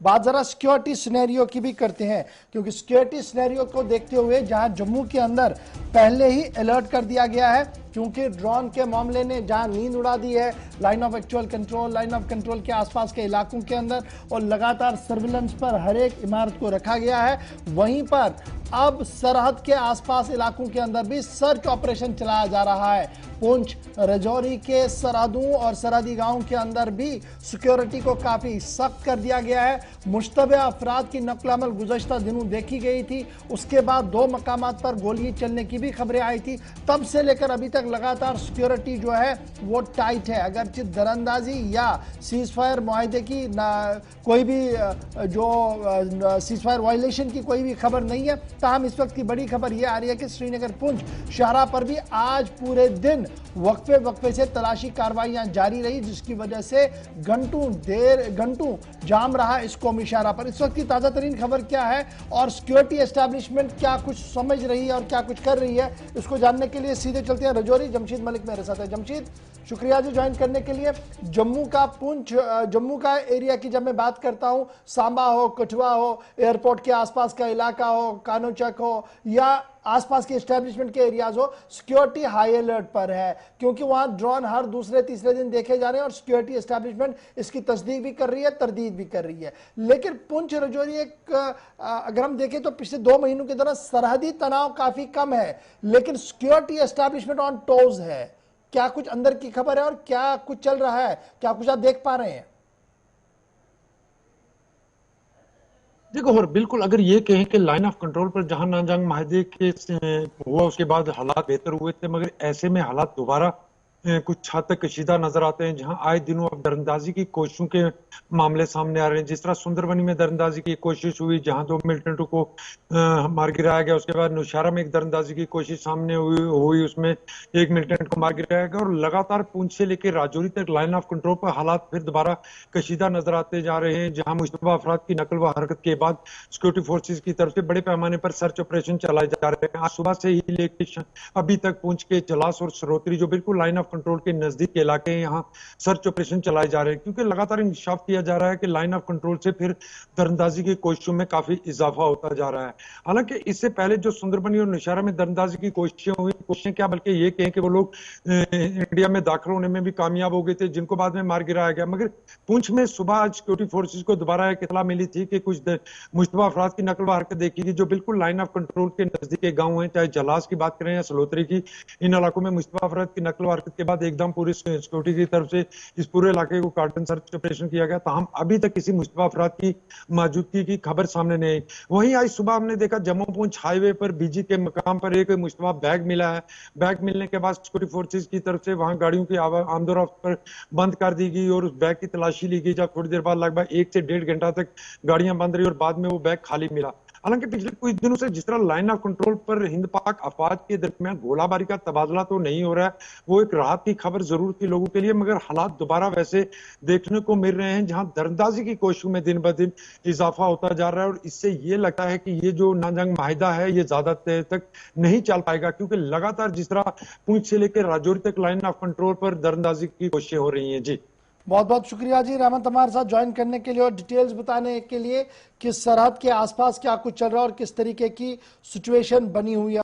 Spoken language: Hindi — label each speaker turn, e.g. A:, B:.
A: बात जरा सिक्योरिटी सिनेरियो की भी करते हैं, क्योंकि सिक्योरिटी सिनेरियो को देखते हुए जहां जम्मू के अंदर पहले ही अलर्ट कर दिया गया है, क्योंकि ड्रोन के मामले ने जहां नींद उड़ा दी है line of actual control, line of control के आसपास के इलाकों के अंदर, और लगातार सर्विलेंस पर हर एक इमारत को रखा गया है। वहीं पर अब सरहद के आसपास इलाकों के अंदर भी सर्च ऑपरेशन चलाया जा रहा है। पुंछ राजौरी के सरहदों और सरहदी गांवों के अंदर भी सिक्योरिटी को काफी सख्त कर दिया गया है। मुश्तबे अफराद की नकल-अमल गुज़श्ता दिनों देखी गई थी, उसके बाद 2 मकामात पर गोली चलने की भी खबरें आई थी। तब से लेकर अभी तक लगातार सिक्योरिटी जो है वो टाइट है। अगरचे दरअंदाजी या सीज फायर मुआहदे की कोई भी जो सीज फायर वायलेशन की कोई भी खबर नहीं है, ताहम इस वक्त की बड़ी खबर यह आ रही है कि श्रीनगर पुंछ शाहरा पर भी आज पूरे दिन वक्फे से तलाशी कार्रवाइयां जारी रही, जिसकी वजह से घंटों जाम रहा इस कौमी शाहरा पर। इस वक्त की ताजा तरीन खबर क्या है और सिक्योरिटी एस्टैब्लिशमेंट क्या कुछ समझ रही है और क्या कुछ कर रही है, इसको जानने के लिए सीधे चलते हैं राजौरी। जमशीद मलिक मेरे साथ है। जमशीद, शुक्रिया जी ज्वाइन करने के लिए। जम्मू का पुंछ, जम्मू का एरिया की जब मैं बात करता हूं, सांबा हो, कठुआ हो, एयरपोर्ट के आसपास का इलाका हो, कानोचक हो या आसपास के एस्टेब्लिशमेंट के एरियाज हो, सिक्योरिटी हाई अलर्ट पर है, क्योंकि वहां ड्रोन हर दूसरे तीसरे दिन देखे जा रहे हैं और सिक्योरिटी एस्टेब्लिशमेंट इसकी तस्दीक भी कर रही है, तरदीद भी कर रही है। लेकिन पुंछ राजौरी अगर हम देखें तो पिछले 2 महीनों के दौरान सरहदी तनाव काफी कम है, लेकिन सिक्योरिटी एस्टेब्लिशमेंट ऑन टोज है। क्या कुछ अंदर की खबर है और क्या कुछ चल रहा है, क्या कुछ आप देख पा रहे हैं?
B: देखो, और बिल्कुल अगर ये कहें कि लाइन ऑफ कंट्रोल पर जहां नाजंग माहिदे के हुआ उसके बाद हालात बेहतर हुए थे, मगर ऐसे में हालात दोबारा कुछ हद तक कशीदा नजर आते हैं, जहां आए दिनों अब दरअंदाजी की कोशिशों के मामले सामने आ रहे हैं। जिस तरह सुंदरबनी में दरअंदाजी की कोशिश हुई, जहां 2 मिलिटेंटों को मार गिराया गया, उसके बाद नौशहरा में एक दरअंदाजी की कोशिश सामने हुई उसमें 1 मिलिटेंट को मार गिराया गया, और लगातार पुंछ से लेकर राजौरी तक लाइन ऑफ कंट्रोल पर हालात फिर दोबारा कशीदा नजर आते जा रहे हैं, जहां मुश्तबा अफराद की नकल व हरकत के बाद सिक्योरिटी फोर्सेज की तरफ से बड़े पैमाने पर सर्च ऑपरेशन चलाए जा रहे हैं। आज सुबह से ही लेकर अभी तक पुंछ के जलास और सरोत्री जो बिल्कुल लाइन ऑफ कंट्रोल के नजदीक के इलाके हैं, यहाँ सर्च ऑपरेशन चलाए जा रहे हैं, क्योंकि लगातार इंकशाफ किया जा रहा है कि लाइन ऑफ कंट्रोल से फिर दरअंदाजी की कोशिशों में काफी इजाफा होता जा रहा है। हालांकि इससे पहले जो सुंदरबनी और नौशहरा में दरअंदाजी की कोशिशें क्या बल्कि ये कहें कि वो लोग इंडिया में दाखिल होने में भी कामयाब हो गए थे, जिनको बाद में मार गिराया गया। मगर पुंछ में सुबह आज सिक्योरिटी फोर्सेज को दोबारा एक इत्तला मिली थी कि कुछ मुश्तबा अफराद की नकल व हरकत देखी गई, जो बिल्कुल लाइन ऑफ कंट्रोल के नजदीक के गाँव हैं, चाहे जलास की बात करें या सलोत्री की। इन इलाकों में मुश्तबा अफराद की नकल व हरकत के बाद एकदम पूरी सिक्योरिटी की तरफ से इस पूरे इलाके को कार्टन सर्च ऑपरेशन किया गया। ताहम अभी तक किसी मुश्तबा अफराद की मौजूदगी की खबर सामने नहीं आई। वहीं आज सुबह हमने देखा जम्मू पुंछ हाईवे पर बीजी के मकाम पर एक मुश्तबा बैग मिला है। बैग मिलने के बाद सिक्योरिटी फोर्सेज की तरफ से वहां गाड़ियों की आमदोरफ्त पर बंद कर दी गई और उस बैग की तलाशी ली गई, जब थोड़ी देर बाद लगभग 1 से 1.5 घंटा तक गाड़ियां बंद रही और बाद में वो बैग खाली मिला। हालांकि पिछले कुछ दिनों से जिस तरह लाइन ऑफ कंट्रोल पर हिंद पाक अफवाज के दरमियान गोलाबारी का तबादला तो नहीं हो रहा है, वो एक राहत की खबर जरूर थी लोगों के लिए, मगर हालात दोबारा वैसे देखने को मिल रहे हैं, जहां दरअंदाजी की कोशिशों में दिन ब दिन इजाफा होता जा रहा है। और इससे ये लगता है कि ये जो नाजंग माहिदा है ये ज्यादा देर तक नहीं चल पाएगा, क्योंकि लगातार जिस तरह पुंछ से लेकर राजौरी तक लाइन ऑफ कंट्रोल पर दरअंदाजी की कोशिशें हो रही हैं। जी
A: बहुत बहुत शुक्रिया जी रहमत हमारे साथ ज्वाइन करने के लिए और डिटेल्स बताने के लिए कि सरहद के आसपास क्या कुछ चल रहा है और किस तरीके की सिचुएशन बनी हुई है।